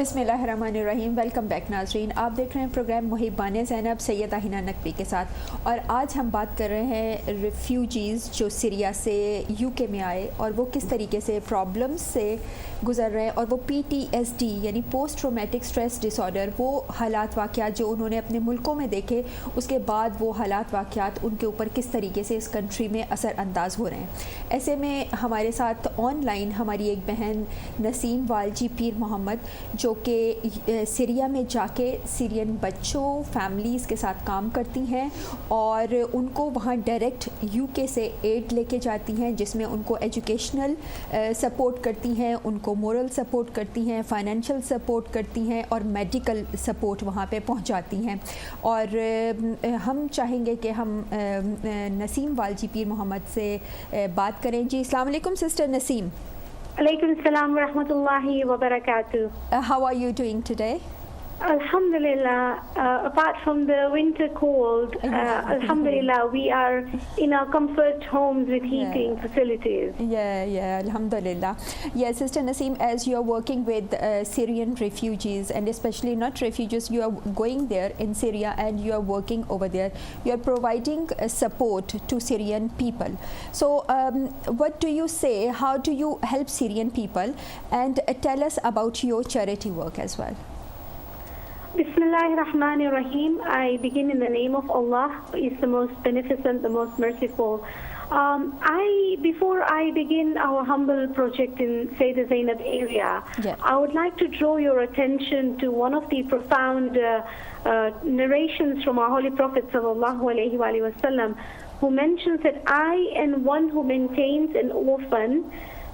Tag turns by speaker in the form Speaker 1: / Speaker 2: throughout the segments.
Speaker 1: बिस्मिल्लाहिर्रहमानिर्रहीम। Welcome back नाजरीन, आप देख रहे हैं प्रोग्राम मुहिबान ज़ैनब सैयदा हिना नकवी के साथ। और आज हम बात कर रहे हैं रिफ्यूजीज़ जो सीरिया से यूके में आए और वो किस तरीके से प्रॉब्लम्स से गुज़र रहे हैं, और वो PTSD यानी पोस्ट ट्रॉमेटिक स्ट्रेस डिसऑर्डर, वो हालात वाक़यात जो उन्होंने अपने मुल्कों में देखे, उसके बाद वो हालात वाक़यात उनके ऊपर किस तरीके से इस कंट्री में असर अंदाज हो रहे हैं। ऐसे में हमारे साथ ऑनलाइन हमारी एक बहन नसीम वालजी पीर मोहम्मद, जो कि सीरिया में जाके सीरियन बच्चों फैमिलीज़ के साथ काम करती हैं और उनको वहाँ डायरेक्ट यूके से एड लेके जाती हैं, जिसमें उनको एजुकेशनल सपोर्ट करती हैं, उनको मोरल सपोर्ट करती हैं, फाइनेंशियल सपोर्ट करती हैं और मेडिकल सपोर्ट वहाँ पे पहुँचाती हैं। और हम चाहेंगे कि हम नसीम वालजी पीर मोहम्मद से बात करें। जी, अस्सलाम वालेकुम sister Naseem.
Speaker 2: Alaikum salam wa rahmatullahi wa barakatuh.
Speaker 1: How are you doing today?
Speaker 2: Alhamdulillah, apart from the winter cold, Alhamdulillah, we are in our comfort homes with heating facilities.
Speaker 1: Alhamdulillah. Yes, Sister Naseem, as you are working with Syrian refugees, and especially not refugees, you are going there in Syria and you are working over there. You are providing support to Syrian people. So, what do you say? How do you help Syrian people? And tell us about your charity work as well.
Speaker 2: Bismillahirrahmanirrahim. I begin in the name of Allah, who is the most beneficent, the most merciful. Before I begin our humble project in the Zainab area, I would like to draw your attention to one of the profound narrations from our Holy Prophet ﷺ, who mentions that I and one who maintains an orphan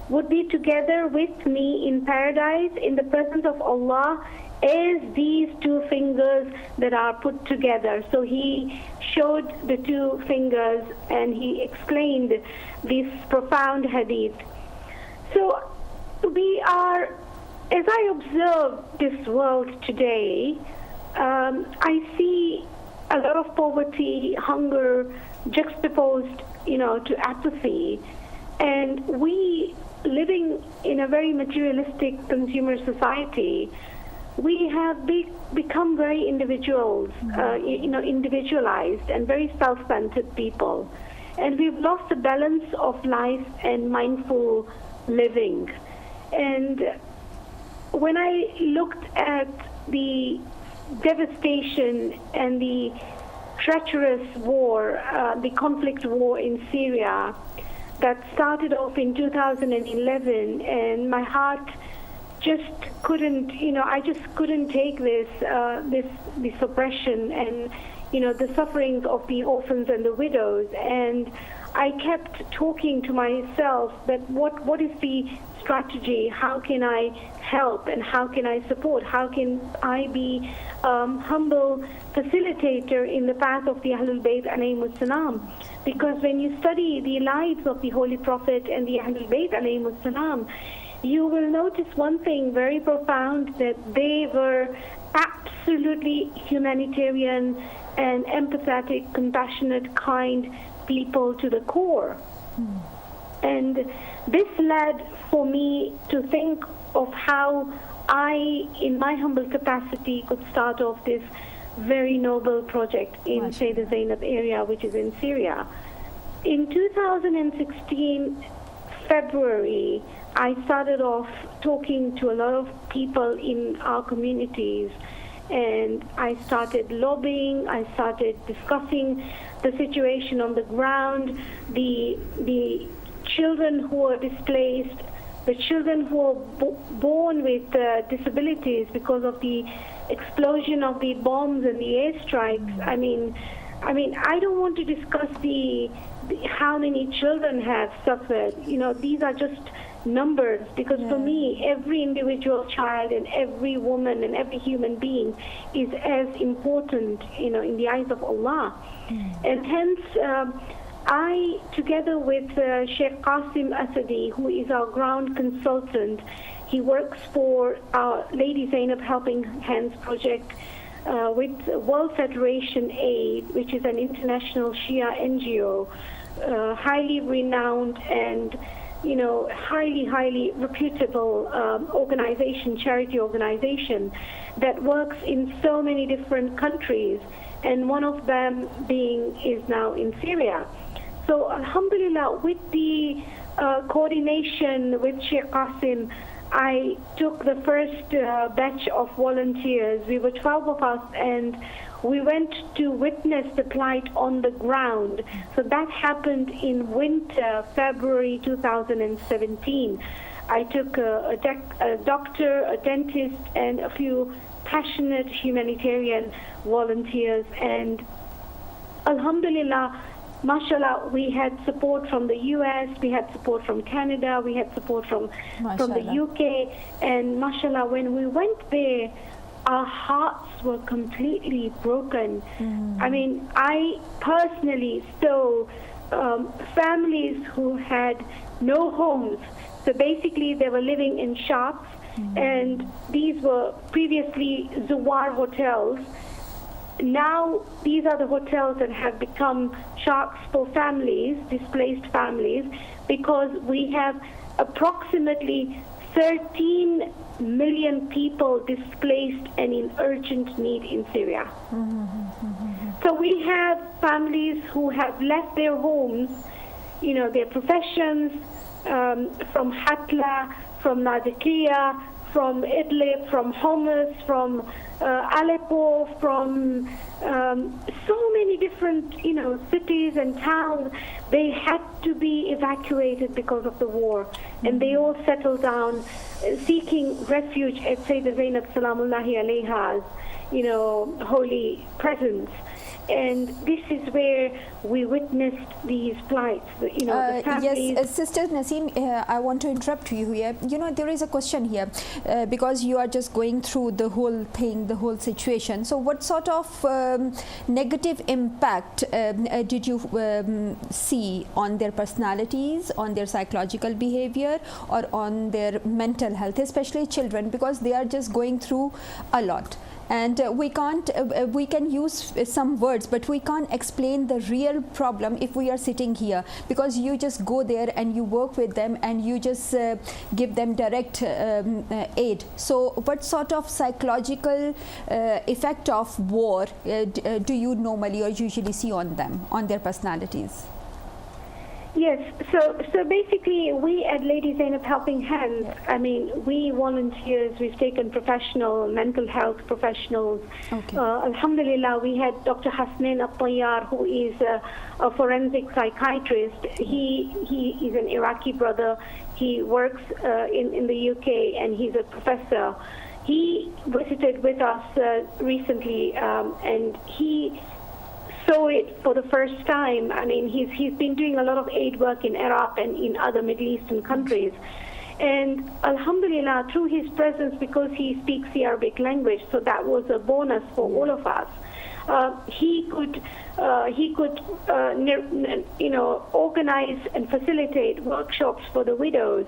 Speaker 2: would be together with me in paradise in the presence of Allah as these two fingers that are put together. So he showed the two fingers and he explained this profound hadith. So we are, as I observe this world today, I see a lot of poverty, hunger, juxtaposed, to apathy. And we, living in a very materialistic consumer society, we have become very individualized and very self-centered people. And we've lost the balance of life and mindful living. And when I looked at the devastation and the treacherous war, the conflict war in Syria that started off in 2011, and my heart just couldn't, I just couldn't take this oppression and, the sufferings of the orphans and the widows. And I kept talking to myself that what is the strategy? How can I help and how can I support? How can I be humble facilitator in the path of the Ahlul Bayt alayhimus salam? Because when you study the lives of the Holy Prophet and the Ahlul Bayt alayhimus salam, you will notice one thing very profound, that they were absolutely humanitarian and empathetic, compassionate, kind people to the core. And this led for me to think of how I, in my humble capacity, could start off this very noble project in, say, the Zainab area, which is in Syria. In 2016, February, I started off talking to a lot of people in our communities, and I started lobbying, I started discussing the situation on the ground, the children who are displaced, the children who are born with disabilities because of the explosion of the bombs and the airstrikes. I mean, I don't want to discuss how many children have suffered. These are just numbers, because for me, every individual child and every woman and every human being is as important, in the eyes of Allah. And hence, I, together with Sheikh Qasim Asadi, who is our ground consultant, he works for our Lady Zainab Helping Hands project with World Federation Aid, which is an international Shia NGO, highly renowned and highly reputable organization, charity organization that works in so many different countries, and one of them is now in Syria. So alhamdulillah, with the coordination with Sheikh Qasim, I took the first batch of volunteers. We were 12 of us, and we went to witness the plight on the ground. So that happened in winter, February 2017. I took a doctor, a dentist, and a few passionate humanitarian volunteers. And alhamdulillah, mashallah, we had support from the US, we had support from Canada, we had support from the UK. And mashallah, when we went there, our hearts were completely broken. I mean, I personally saw families who had no homes. So basically, they were living in shops, and these were previously Zawar hotels. Now, these are the hotels that have become shacks for families, displaced families, because we have approximately 13 million people displaced and in urgent need in Syria. So we have families who have left their homes, their professions, from Hatla, from Nazikiya, from Idlib, from Homs, from Aleppo, from so many different, cities and towns. They had to be evacuated because of the war, and they all settled down, seeking refuge at Sayyidah Zainab Salamullahi alayha's, holy presence. And this is where we witnessed these plights, the families.
Speaker 1: Yes, Sister Naseem, I want to interrupt you here. There is a question here because you are just going through the whole thing, the whole situation. So what sort of negative impact did you see on their personalities, on their psychological behavior, or on their mental health, especially children, because they are just going through a lot? And we can use some words, but we can't explain the real problem if we are sitting here, because you just go there and you work with them and you just give them direct aid. So what sort of psychological effect of war do you normally or usually see on them, on their personalities?
Speaker 2: Yes, so basically we at Lady Zainab Helping Hands, we volunteers, we've taken professional mental health professionals.
Speaker 1: Okay.
Speaker 2: Alhamdulillah, we had Dr. Hasnain Al-Tayyar, who is a forensic psychiatrist. He is an Iraqi brother. He works in the UK, and he's a professor. He visited with us recently, and he saw it for the first time. He's been doing a lot of aid work in Iraq and in other Middle Eastern countries. And alhamdulillah, through his presence, because he speaks the Arabic language, so that was a bonus for all of us. He could organize and facilitate workshops for the widows,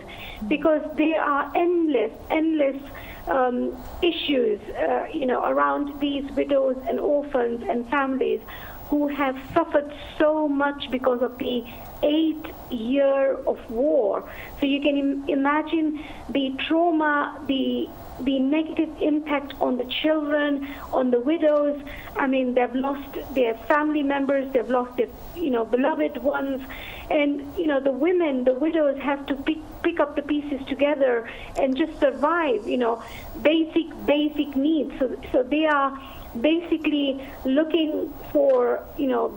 Speaker 2: because there are endless issues, around these widows and orphans and families who have suffered so much because of the 8 years of war. So you can imagine the trauma, the negative impact on the children, on the widows. They've lost their family members, they've lost their, beloved ones. And, the women, the widows have to pick up the pieces together and just survive, basic needs. So they are basically looking for,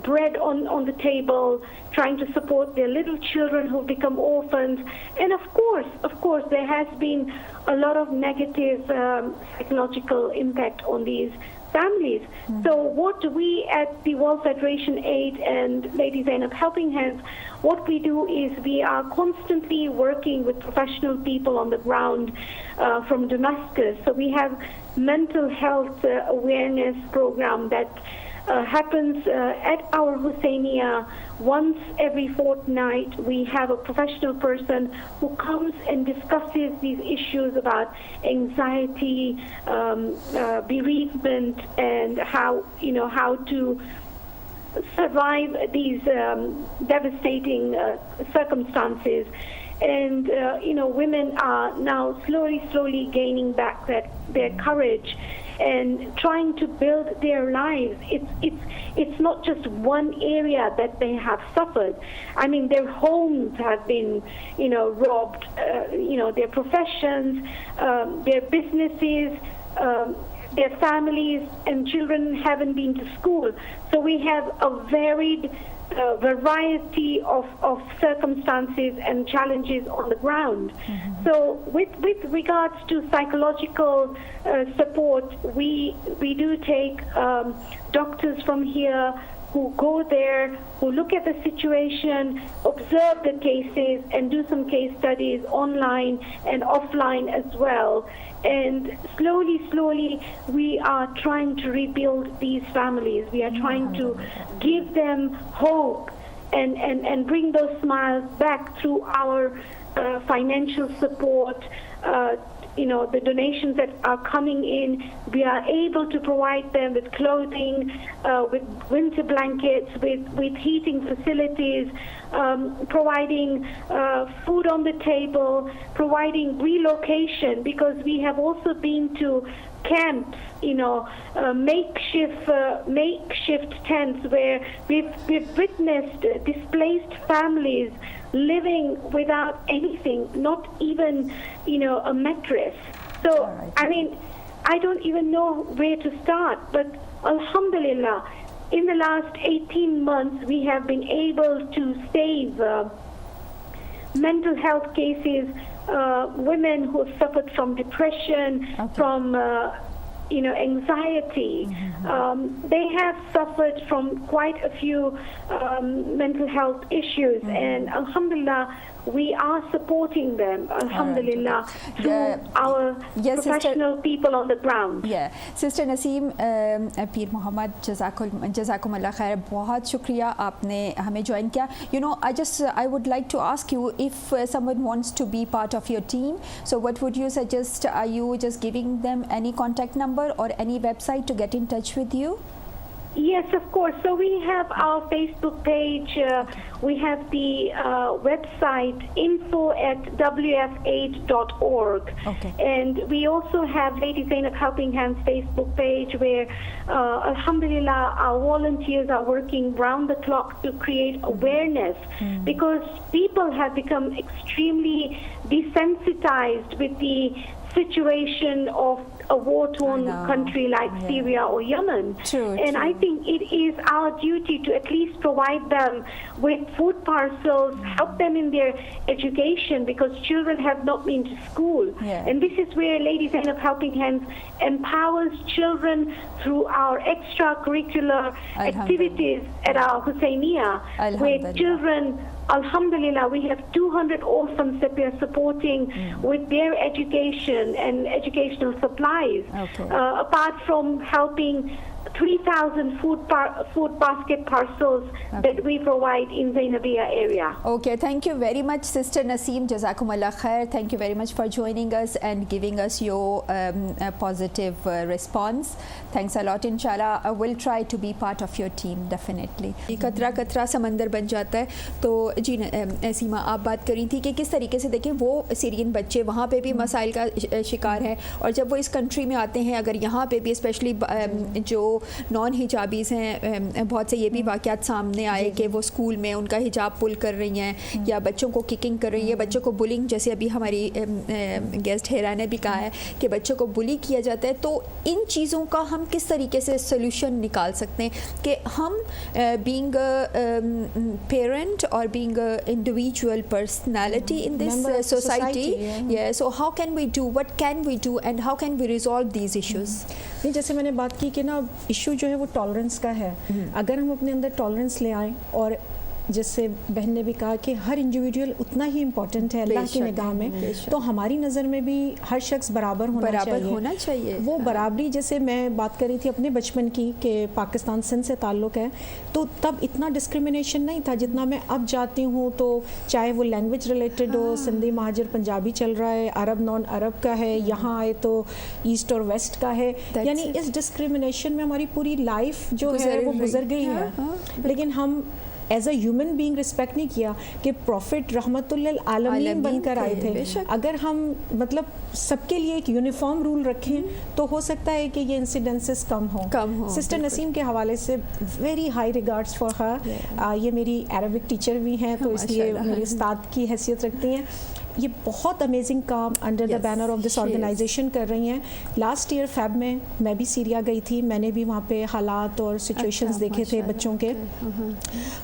Speaker 2: bread on the table, trying to support their little children who become orphans. And of course, there has been a lot of negative psychological impact on these families. So what we at the World Federation Aid and Lady Zainab Helping Hands, what we do is we are constantly working with professional people on the ground from Damascus. So we have mental health awareness program that happens at our Husseiniya once every fortnight. We have a professional person who comes and discusses these issues about anxiety, bereavement, and how to survive these devastating circumstances. and women are now slowly gaining back their courage and trying to build their lives. It's not just one area that they have suffered. I mean, their homes have been, robbed. Their professions, their businesses, their families and children haven't been to school. So we have a varied variety of circumstances and challenges on the ground. Mm-hmm. So with regards to psychological support, we do take doctors from here who go there, who look at the situation, observe the cases, and do some case studies online and offline as well. And slowly, we are trying to rebuild these families. We are trying to give them hope and bring those smiles back through our financial support. The donations that are coming in, we are able to provide them with clothing, with winter blankets, with heating facilities, providing food on the table, providing relocation, because we have also been to camps, makeshift tents where we've witnessed displaced families living without anything, not even, a mattress. So, right. I mean, I don't even know where to start, but alhamdulillah, in the last 18 months, we have been able to save mental health cases, women who have suffered from depression, from anxiety. Mm-hmm. They have suffered from quite a few mental health issues, and alhamdulillah, we are supporting them, alhamdulillah, through our professional people on the ground.
Speaker 1: Yeah, Sister Naseem Peer Muhammad, jazakumullah khair, बहुत शुक्रिया आपने हमें join किया. I would like to ask you, if someone wants to be part of your team, so what would you suggest? Are you just giving them any contact number or any website to get in touch with you?
Speaker 2: Yes, of course. So we have our Facebook page. We have the website info@wfaid.org. Okay. And we also have Lady Zainab Helping Hands Facebook page where, alhamdulillah, our volunteers are working round the clock to create awareness, because people have become extremely desensitized with the situation of a war-torn country like Syria or Yemen. True. I think it is our duty to at least provide them with food parcels, help them in their education, because children have not been to school. Yeah. And this is where Lady Zainab Helping Hands empowers children through our extracurricular activities at our Husseiniya, where children, alhamdulillah, we have 200 orphans that we are supporting with their education and educational supplies. Okay. Apart from helping 3,000 food basket parcels that we provide in Zainabia area. Okay, thank you very much, Sister Naseem. Jazakumullah khair. Thank you very much for joining us and giving us your positive response. Thanks a lot. Inshallah, I will try to be part of your team, definitely. कतरा कतरा समंदर बन जाता है. तो जी सीमा, आप बात करी थी कि किस तरीके से देखें वो सीरियन बच्चे वहाँ पे भी मसाइल का शिकार हैं, और जब वो इस कंट्री में आते हैं, अगर यहाँ पे भी स्पेशली जो नॉन हिजाबीज़ हैं, बहुत से ये भी वाक़यात सामने आए कि वो स्कूल में उनका हिजाब पुल कर रही हैं या बच्चों को किकिंग कर रही है, बच्चों को बुलिंग, जैसे अभी हमारी गेस्ट हेरा ने भी कहा है कि बच्चों को बुली किया जाता है. तो इन चीज़ों का हम किस तरीके से सोल्यूशन निकाल सकते हैं कि हम बीइंग पेरेंट और being individual personality in this society, so how can we do, what can we do and how can we resolve these issues?
Speaker 3: नहीं, जैसे मैंने बात की कि ना इशू जो है वो टॉलरेंस का है. अगर हम अपने अंदर टॉलरेंस ले आएँ, और जैसे बहन ने भी कहा कि हर इंडिविजुअल उतना ही इम्पोर्टेंट है अल्लाह की निगाह में, तो हमारी नज़र में भी हर शख्स बराबर होना चाहिए. वो बराबरी, जैसे मैं बात कर रही थी अपने बचपन की कि पाकिस्तान सिंध से ताल्लुक़ है, तो तब इतना डिस्क्रिमिनेशन नहीं था जितना मैं अब जाती हूँ. तो चाहे वो लैंग्वेज रिलेटेड हो, सिंधी महाजर पंजाबी चल रहा है, अरब नॉन अरब का है, यहाँ आए तो ईस्ट और वेस्ट का है, यानी इस डिस्क्रिमिनेशन में हमारी पूरी लाइफ जो है वो गुजर गई है. लेकिन हम as a human being respect نہیں کیا کہ پروفٹ رحمت للعالمین بن کر آئے تھے. اگر ہم مطلب سب کے لیے ایک یونیفارم رول رکھیں تو ہو سکتا ہے کہ یہ انسیڈنسز کم ہوں. سسٹر نسیم کے حوالے سے very high regards for her. یہ میری عربک ٹیچر بھی ہیں تو اس لیے میری استاد کی حیثیت رکھتی ہیں. یہ بہت امیزنگ کام under the banner of this organisation کر رہی ہیں. لاسٹ ایئر فیب میں بھی سیریا گئی تھی. میں نے بھی وہاں پہ حالات اور سچویشنز دیکھے تھے بچوں کے.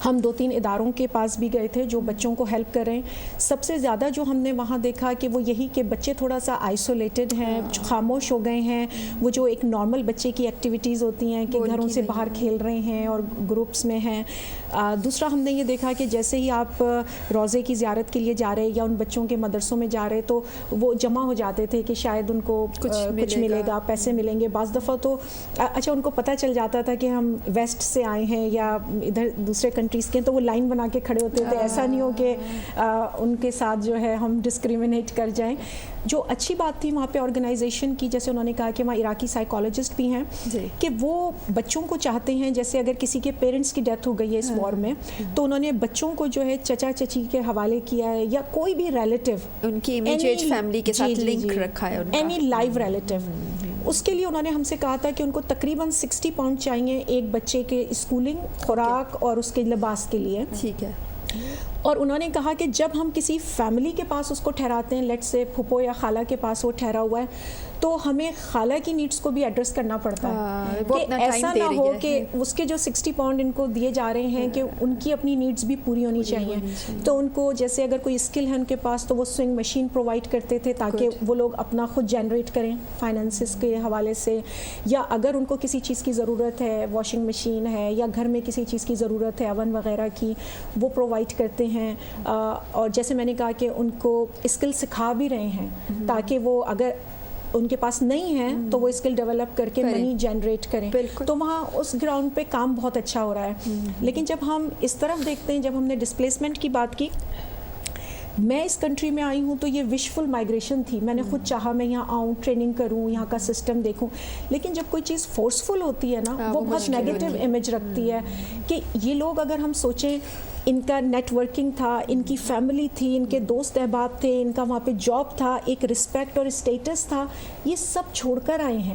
Speaker 3: ہم 2-3 اداروں کے پاس بھی گئے تھے جو بچوں کو ہیلپ کر رہے ہیں. سب سے زیادہ جو ہم نے وہاں دیکھا کہ وہ یہی کہ بچے تھوڑا سا آئسولیٹڈ ہیں, خاموش ہو گئے ہیں. وہ جو ایک نارمل بچے کی ایکٹیویٹیز ہوتی ہیں کہ گھروں سے باہر کھیل رہے ہیں اور گروپس میں ہیں. دوسرا ہم نے یہ دیکھا کہ جیسے ہی آپ روزے کی زیارت کے لیے جا رہے یا ان بچوں کے مدرسوں میں جا رہے تو وہ جمع ہو جاتے تھے کہ شاید ان کو کچھ ملے گا, پیسے ملیں گے. بعض دفعہ تو اچھا ان کو پتہ چل جاتا تھا کہ ہم ویسٹ سے آئے ہیں یا ادھر دوسرے کنٹریز کے, تو وہ لائن بنا کے کھڑے ہوتے تھے. ایسا نہیں ہو کہ ان کے ساتھ جو ہے ہم ڈسکریمنیٹ کر جائیں. جو اچھی بات تھی وہاں پہ آرگنائزیشن کی, جیسے انہوں نے کہا کہ وہاں عراقی سائیکالوجسٹ بھی ہیں کہ وہ بچوں کو چاہتے ہیں, جیسے اگر کسی کے پیرنٹس کی ڈیتھ ہو گئی ہے اس وار میں تو انہوں نے بچوں کو جو ہے چچا چچی کے حوالے کیا ہے یا کوئی بھی ریلیٹیو
Speaker 1: ان کی امیجیٹ فیملی کے ساتھ لنک رکھا ہے,
Speaker 3: اینی لائیو ریلیٹیو. اس کے لیے انہوں نے ہم سے کہا تھا کہ ان کو تقریباً 60 پاؤنڈ چاہیے ایک بچے کے اسکولنگ, خوراک اور اس کے لباس کے لیے.
Speaker 1: ٹھیک ہے.
Speaker 3: اور انہوں نے کہا کہ جب ہم کسی فیملی کے پاس اس کو ٹھہراتے ہیں, لیٹ سے پھپھو یا خالہ کے پاس وہ ٹھہرا ہوا ہے, تو ہمیں خالہ کی نیڈس کو بھی ایڈریس کرنا پڑتا ہے کہ ایسا نہ ہو کہ اس کے جو 60 پاؤنڈ ان کو دیے جا رہے ہیں کہ ان کی اپنی نیڈس بھی پوری ہونی چاہیے. تو ان کو جیسے اگر کوئی اسکل ہے ان کے پاس تو وہ سوئنگ مشین پرووائڈ کرتے تھے تاکہ وہ لوگ اپنا خود جنریٹ کریں فائنانسز کے حوالے سے, یا اگر ان کو کسی چیز کی ضرورت ہے, واشنگ مشین ہے یا گھر میں کسی چیز کی ضرورت ہے اوون وغیرہ کی, وہ پرووائڈ کرتے ہیں. اور جیسے میں نے کہا کہ ان کو اسکل سکھا بھی رہے ہیں تاکہ وہ اگر ان کے پاس نہیں ہے تو وہ اسکل ڈیولپ کر کے منی جنریٹ کریں. تو وہاں اس گراؤنڈ پہ کام بہت اچھا ہو رہا ہے. لیکن جب ہم اس طرف دیکھتے ہیں, جب ہم نے ڈسپلیسمنٹ کی بات کی, میں اس کنٹری میں آئی ہوں تو یہ وشفل مائگریشن تھی. میں نے خود چاہا میں یہاں آؤں, ٹریننگ کروں, یہاں کا سسٹم دیکھوں. لیکن جب کوئی چیز فورسفل ہوتی ہے نا, وہ بہت نیگیٹو امیج رکھتی ہے کہ یہ لوگ, اگر ہم سوچیں ان کا نیٹ ورکنگ تھا, ان کی فیملی تھی, ان کے دوست احباب تھے, ان کا وہاں پہ جاب تھا, ایک رسپیکٹ اور اسٹیٹس تھا, یہ سب چھوڑ کر آئے ہیں.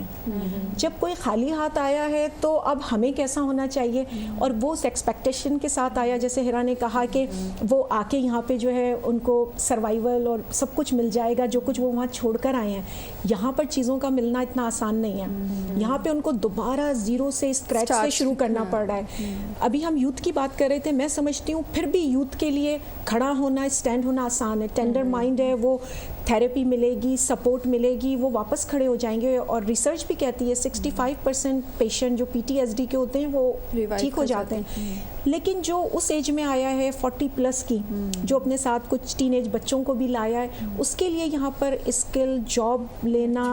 Speaker 3: جب کوئی خالی ہاتھ آیا ہے تو اب ہمیں کیسا ہونا چاہیے, اور وہ اس ایکسپیکٹیشن کے ساتھ آیا, جیسے ہیرا نے کہا کہ وہ آ کے یہاں پہ جو ہے ان کو سروائیول اور سب کچھ مل جائے گا جو کچھ وہ وہاں چھوڑ کر آئے ہیں. یہاں پر چیزوں کا ملنا اتنا آسان نہیں ہے. یہاں پہ ان کو دوبارہ زیرو سے اسکریچ سے شروع کرنا پڑ رہا ہے. ابھی ہم یوتھ کی بات کر رہے تھے, میں سمجھتی ہوں پھر بھی یوتھ کے لیے کھڑا ہونا, اسٹینڈ ہونا آسان ہے. ٹینڈر مائنڈ ہے, وہ تھیراپی ملے گی, سپورٹ ملے گی, وہ واپس کھڑے ہو جائیں گے. اور ریسرچ بھی کہتی ہے 65% پیشنٹ جو PTSD کے ہوتے ہیں وہ ٹھیک ہو جاتے ہیں. لیکن جو اس ایج میں آیا ہے 40+ کی, جو اپنے ساتھ کچھ ٹین ایج بچوں کو بھی لایا ہے, اس کے لیے یہاں پر اسکل جاب لینا,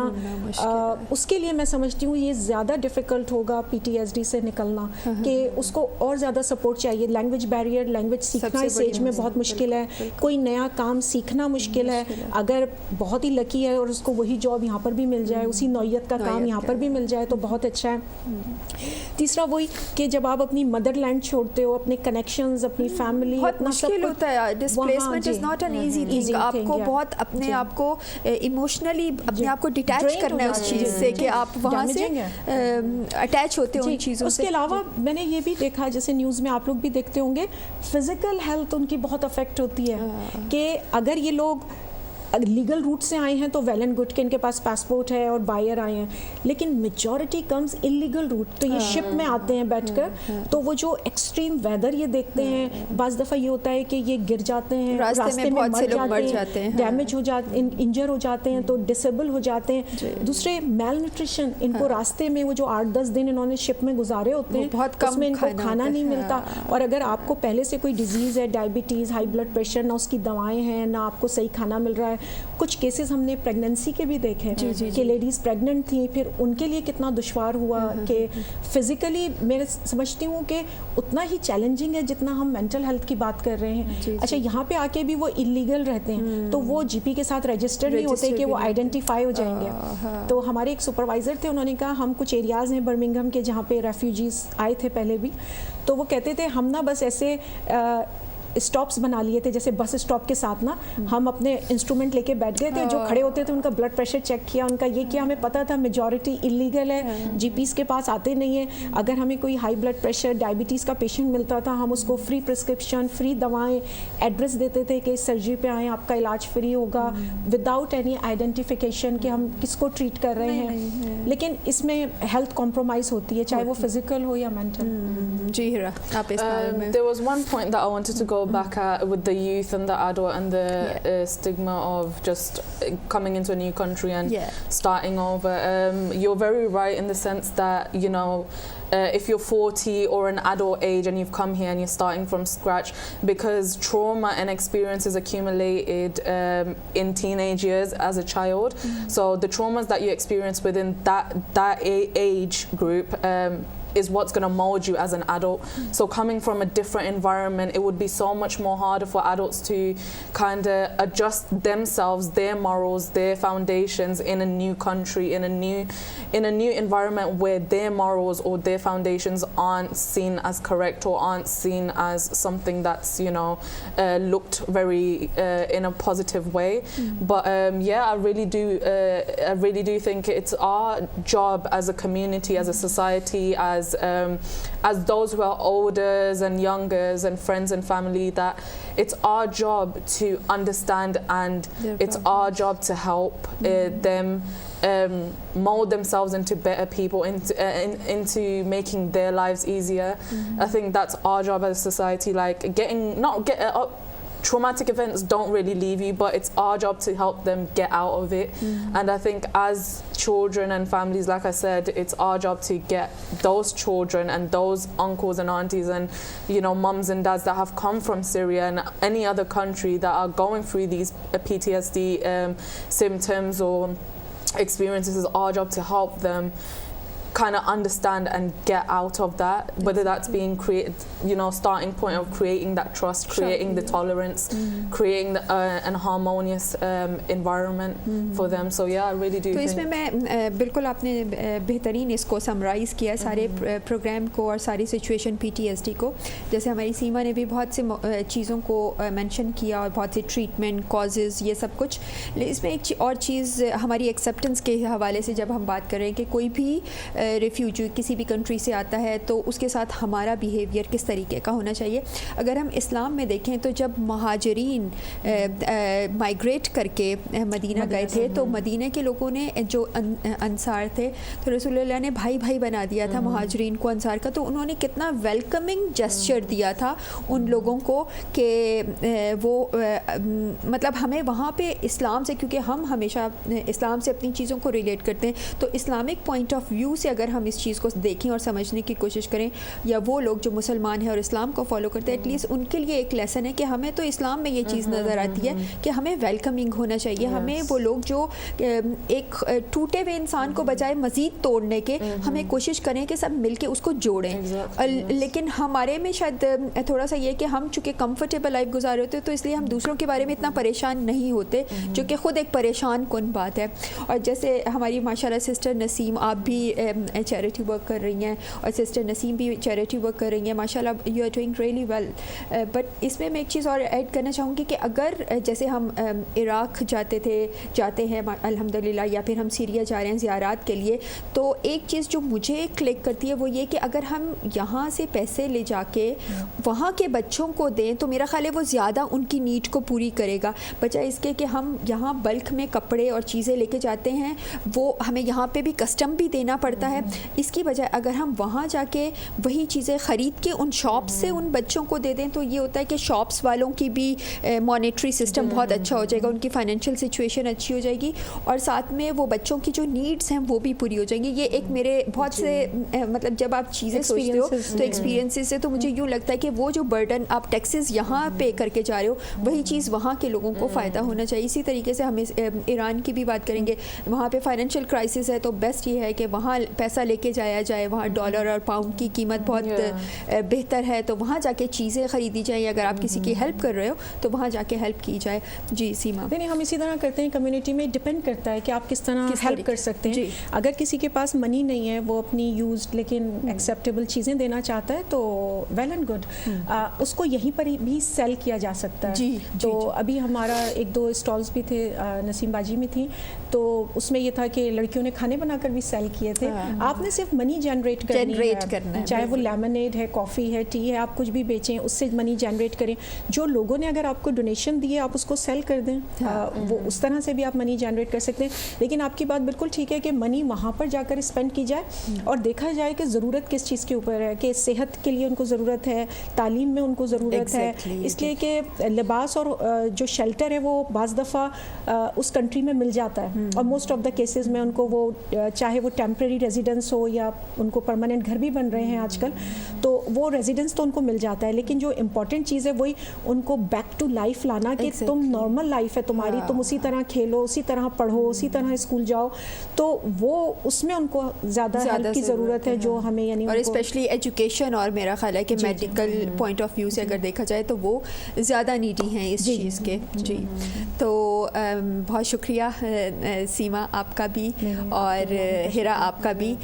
Speaker 3: اس کے لیے میں سمجھتی ہوں یہ زیادہ ڈیفیکلٹ ہوگا PTSD سے نکلنا, کہ اس کو اور زیادہ سپورٹ چاہیے. لینگویج بیریئر, لینگویج سیکھنا اس ایج میں بہت مشکل ہے. کوئی نیا کام سیکھنا مشکل ہے. اگر بہت ہی لکی ہے اور اس کو وہی جاب یہاں پر بھی مل جائے, اسی نوعیت کا کام یہاں پر بھی مل جائے تو بہت اچھا ہے. تیسرا وہی کہ جب آپ اپنی مدر لینڈ چھوڑتے ہو, اپنے کنیکشنز, اپنی فیملی,
Speaker 1: بہت مشکل ہوتا ہے. Displacement is not an easy thing. آپ کو بہت اپنے آپ کو ایموشنلی اپنے آپ کو ڈیٹیچ کرنا ہے اس چیز سے کہ آپ وہاں سے اٹیچ ہوتے ہو ان چیزوں سے.
Speaker 3: اس کے علاوہ میں نے یہ بھی دیکھا, جیسے نیوز میں آپ لوگ بھی دیکھتے ہوں گے, فزیکل ہیلتھ ان کی بہت افیکٹ ہوتی ہے. کہ اگر یہ لوگ لیگل روٹ سے آئے ہیں تو ویل اینڈ گڈ کہ ان کے پاس پاسپورٹ ہے اور بائر آئے ہیں, لیکن میجورٹی کمز انلیگل روٹ. تو یہ شپ میں آتے ہیں بیٹھ کر, تو وہ جو ایکسٹریم ویدر یہ دیکھتے ہیں, بعض دفعہ یہ ہوتا ہے کہ یہ گر جاتے ہیں, راستے میں مر جاتے ہیں, ڈیمیج ہو جاتے ہیں, انجر ہو جاتے ہیں, تو ڈسیبل ہو جاتے ہیں. دوسرے میل نیوٹریشن, ان کو راستے میں وہ جو 8-10 دن انہوں نے شپ میں گزارے ہوتے ہیں, اس میں ان کو کھانا نہیں ملتا. اور اگر آپ کو پہلے سے کوئی ڈیزیز ہے, ڈائبٹیز, ہائی بلڈ پریشر, نہ اس کی دوائیں ہیں, نہ آپ کو صحیح کھانا مل رہا ہے, کچھ کیسز ہم نے پریگننسی کے بھی دیکھے کہ لیڈیز پریگننٹ تھیں, پھر ان کے لیے کتنا دشوار ہوا کہ فزیکلی میں سمجھتی ہوں کہ اتنا ہی چیلنجنگ ہے جتنا ہم مینٹل ہیلتھ کی بات کر رہے ہیں. اچھا یہاں پہ آ کے بھی وہ انلیگل رہتے ہیں تو وہ جی پی کے ساتھ رجسٹرڈ نہیں ہوتے کہ وہ آئیڈینٹیفائی ہو جائیں گے. تو ہمارے ایک سپروائزر تھے, انہوں نے کہا ہم کچھ ایریاز ہیں برمنگھم کے جہاں پہ ریفیوجیز آئے تھے پہلے بھی, تو وہ کہتے تھے ہم نا بس ایسے اسٹاپس بنا لیے تھے جیسے بس اسٹاپ کے ساتھ نا ہم اپنے انسٹرومنٹ لے کے بیٹھ گئے تھے, جو کھڑے ہوتے تھے ان کا بلڈ پریشر چیک کیا, ان کا یہ کیا, ہمیں پتہ تھا میجورٹی انلیگل ہے, جی پیز کے پاس آتے نہیں ہیں. اگر ہمیں کوئی ہائی بلڈ پریشر ڈائبٹیز کا پیشنٹ ملتا تھا ہم اس کو فری پرسکرپشن, فری دوائیں, ایڈریس دیتے تھے کہ سرجری پہ آئیں آپ کا علاج فری ہوگا, وداؤٹ اینی آئیڈینٹیفیکیشن کہ ہم کس کو ٹریٹ کر رہے ہیں. لیکن اس میں ہیلتھ کمپرومائز ہوتی ہے چاہے وہ فزیکل ہو یا مینٹل.
Speaker 1: جی ہرا آپ اس بارے میں.
Speaker 4: There was one point that I wanted to go back at with the youth and the adult and the stigma of just coming into a new country and starting over. You're very right in the sense that, you know, if you're 40 or an adult age and you've come here and you're starting from scratch, because trauma and experiences accumulated in teenage years as a child. So the traumas that you experience within that age group is what's going to mold you as an adult. So coming from a different environment, it would be so much more harder for adults to kind of adjust themselves, their morals, their foundations in a new country, in a new environment where their morals or their foundations aren't seen as correct or aren't seen as something that's, you know, looked very in a positive way. But yeah, I really do think it's our job as a community, as a society, as those who are elders and youngers and friends and family, that it's our job to understand and it's our job to help them mold themselves into better people, into making their lives easier. I think that's our job as a society, like traumatic events don't really leave you, but it's our job to help them get out of it. And I think as children and families, like I said, it's our job to get those children and those uncles and aunties and, you know, mums and dads that have come from Syria and any other country that are going through these PTSD symptoms or experiences. It's our job to help them kind of understand and get out of that, whether that's being created, you know, starting point of creating that trust, creating the tolerance, creating an harmonious environment for them. So yeah, I really do
Speaker 1: تو
Speaker 4: think.
Speaker 1: اس میں میں بالکل آپ نے بہترین اس کو summarize کیا سارے پروگرام کو اور ساری situation P T S D کو. جیسے ہماری سیما نے بھی بہت سے چیزوں کو مینشن کیا اور بہت سے ٹریٹمنٹ کازز یہ سب کچھ. اس میں ایک اور چیز ہماری ایکسیپٹنس کے حوالے سے جب ہم بات کریں کہ کوئی بھی ریفیوجی کسی بھی کنٹری سے آتا ہے تو اس کے ساتھ ہمارا بیہیویئر کس طریقے کا ہونا چاہیے. اگر ہم اسلام میں دیکھیں تو جب مہاجرین مائیگریٹ کر کے مدینہ گئے تھے تو مدینہ کے لوگوں نے جو انصار تھے تو رسول اللہ نے بھائی بھائی بنا دیا تھا مہاجرین کو انصار کا. تو انہوں نے کتنا ویلکمنگ جسچر دیا تھا ان لوگوں کو کہ وہ مطلب ہمیں وہاں پہ اسلام سے, کیونکہ ہم ہمیشہ اسلام سے اپنی چیزوں کو ریلیٹ کرتے ہیں, تو اسلامک پوائنٹ آف ویو سے اگر ہم اس چیز کو دیکھیں اور سمجھنے کی کوشش کریں, یا وہ لوگ جو مسلمان ہیں اور اسلام کو فالو کرتے ہیں, ایٹ لیسٹ ان کے لیے ایک لیسن ہے کہ ہمیں تو اسلام میں یہ چیز نظر آتی ہے کہ ہمیں ویلکمنگ ہونا چاہیے. ہمیں وہ لوگ جو ایک ٹوٹے ہوئے انسان کو بجائے مزید توڑنے کے ہمیں کوشش کریں کہ سب مل کے اس کو جوڑیں. لیکن ہمارے میں شاید تھوڑا سا یہ کہ ہم چونکہ کمفرٹیبل لائف گزارے ہوتے تو اس لیے ہم دوسروں کے بارے میں اتنا پریشان نہیں ہوتے, جو کہ خود ایک پریشان کن بات ہے. اور جیسے ہماری ماشاءاللہ سسٹر نسیم, آپ بھی چیریٹی ورک کر رہی ہیں اور سسٹر نسیم بھی چیریٹی ورک کر رہی ہیں, ماشاءاللہ you are doing really well. But اس میں ایک چیز اور ایڈ کرنا چاہوں گی کہ اگر جیسے ہم عراق جاتے ہیں الحمدللہ, یا پھر ہم سیریا جا رہے ہیں زیارات کے لیے, تو ایک چیز جو مجھے کلک کرتی ہے وہ یہ کہ اگر ہم یہاں سے پیسے لے جا کے وہاں کے بچوں کو دیں تو میرا خیال ہے وہ زیادہ ان کی نیڈ کو پوری کرے گا, بجائے اس کے کہ ہم یہاں بلک میں کپڑے اور چیزیں لے کے جاتے ہیں, وہ ہمیں یہاں پہ بھی کسٹم بھی دینا پڑتا ہے ہے. اس کی بجائے اگر ہم وہاں جا کے وہی چیزیں خرید کے ان شاپس سے ان بچوں کو دے دیں تو یہ ہوتا ہے کہ شاپس والوں کی بھی مانیٹری سسٹم بہت اچھا ہو جائے گا, ان کی فائنینشیل سچویشن اچھی ہو جائے گی, اور ساتھ میں وہ بچوں کی جو نیڈس ہیں وہ بھی پوری ہو جائیں گی. یہ ایک میرے بہت سے مطلب جب آپ چیزیں سوچتے ہو تو ایکسپیرینسز سے تو مجھے یوں لگتا ہے کہ وہ جو برڈن آپ ٹیکسز یہاں پے کر کے جا رہے ہو وہی چیز وہاں کے لوگوں کو فائدہ ہونا چاہیے. اسی طریقے سے ہم ایران کی بھی بات کریں گے, وہاں پہ فائنینشیل کرائسس ہے تو بیسٹ یہ ہے کہ وہاں پیسہ لے کے جایا جائے, وہاں ڈالر اور پاؤنڈ کی قیمت بہت بہتر ہے تو وہاں جا کے چیزیں خریدی جائیں. اگر آپ کسی کی ہیلپ کر رہے ہو تو وہاں جا کے ہیلپ کی جائے. جی سیما.
Speaker 3: نہیں, ہم اسی طرح کرتے ہیں کمیونٹی میں, ڈپینڈ کرتا ہے کہ آپ کس طرح ہیلپ کر سکتے ہیں. اگر کسی کے پاس منی نہیں ہے, وہ اپنی یوزڈ لیکن ایکسیپٹیبل چیزیں دینا چاہتا ہے تو ویل اینڈ گڈ, اس کو یہیں پر بھی سیل کیا جا سکتا ہے. تو ابھی ہمارا ایک دو اسٹالز بھی تھے نسیم باجی میں تھیں, تو اس میں یہ تھا کہ لڑکیوں نے کھانے بنا کر بھی سیل کیے تھے. آپ نے صرف منی جنریٹ کرنا ہے, چاہے وہ لیمنیڈ ہے, کافی ہے, ٹی ہے, آپ کچھ بھی بیچیں, اس سے منی جنریٹ کریں. جو لوگوں نے اگر آپ کو ڈونیشن دی ہے آپ اس کو سیل کر دیں, وہ اس طرح سے بھی آپ منی جنریٹ کر سکتے ہیں. لیکن آپ کی بات بالکل ٹھیک ہے کہ منی وہاں پر جا کر اسپینڈ کی جائے اور دیکھا جائے کہ ضرورت کس چیز کے اوپر ہے, کہ صحت کے لیے ان کو ضرورت ہے, تعلیم میں ان کو ضرورت ہے, اس لیے کہ لباس اور جو شیلٹر ہے وہ بعض دفعہ اس کنٹری میں مل جاتا ہے, اور موسٹ آف دا کیسز میں ان کو وہ چاہے وہ ٹیمپریری ریزیڈنس ہو یا ان کو پرماننٹ گھر بھی بن رہے ہیں آج کل, تو وہ ریزیڈنس تو ان کو مل جاتا ہے. لیکن جو امپورٹنٹ چیز ہے وہی ان کو بیک ٹو لائف لانا, کہ تم نارمل لائف ہے تمہاری, تم اسی طرح کھیلو, اسی طرح پڑھو, اسی طرح اسکول جاؤ, تو وہ اس میں ان کو زیادہ ہیلپ کی ضرورت ہے جو ہمیں یعنی
Speaker 1: اور اسپیشلی ایجوکیشن, اور میرا خیال ہے کہ میڈیکل پوائنٹ آف ویو سے اگر دیکھا جائے تو وہ زیادہ نیڈی ہیں اس چیز کے. جی تو بہت شکریہ سیما آپ کا بھی اور ہیرا آپ کا بھی,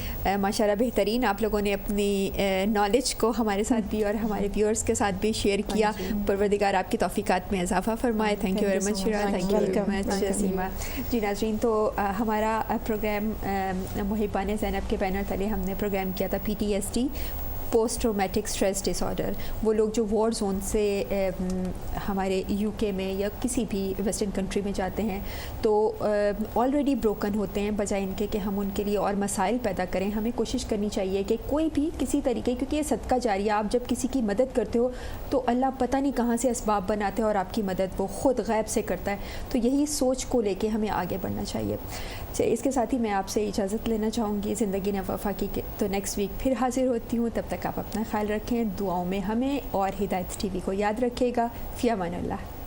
Speaker 1: ماشاء اللہ بہترین آپ لوگوں نے اپنی نالج کو ہمارے ساتھ بھی اور ہمارے ویورز کے ساتھ بھی شیئر کیا. پروردگار آپ کی توفیقات میں اضافہ فرمائے. تھینک یو ویری مچ ہیرا, تھینک یو ویری مچ سیما. جی ناظرین, تو ہمارا پروگرام محبان زینب کے بینر تلے ہم نے پروگرام کیا تھا PTSD, post traumatic stress dis order. وہ لوگ جو وار زون سے ہمارے UK میں یا کسی بھی ویسٹرن کنٹری میں جاتے ہیں تو آلریڈی بروکن ہوتے ہیں, بجائے ان کے کہ ہم ان کے لیے اور مسائل پیدا کریں. ہمیں کوشش کرنی چاہیے کہ کوئی بھی کسی طریقے, کیونکہ یہ صدقہ جاریہ, آپ جب کسی کی مدد کرتے ہو تو اللہ پتہ نہیں کہاں سے اسباب بناتے ہیں اور آپ کی مدد وہ خود غیب سے کرتا ہے. تو یہی سوچ کو لے کے ہمیں آگے بڑھنا چاہیے. اس کے ساتھ ہی میں آپ سے اجازت لینا چاہوں گی زندگی نہ وفا کی, تو نیکسٹ ویک پھر حاضر ہوتی ہوں. تب تک آپ اپنا خیال رکھیں, دعاؤں میں ہمیں اور ہدایت TV کو یاد رکھیے گا. فی امان اللہ.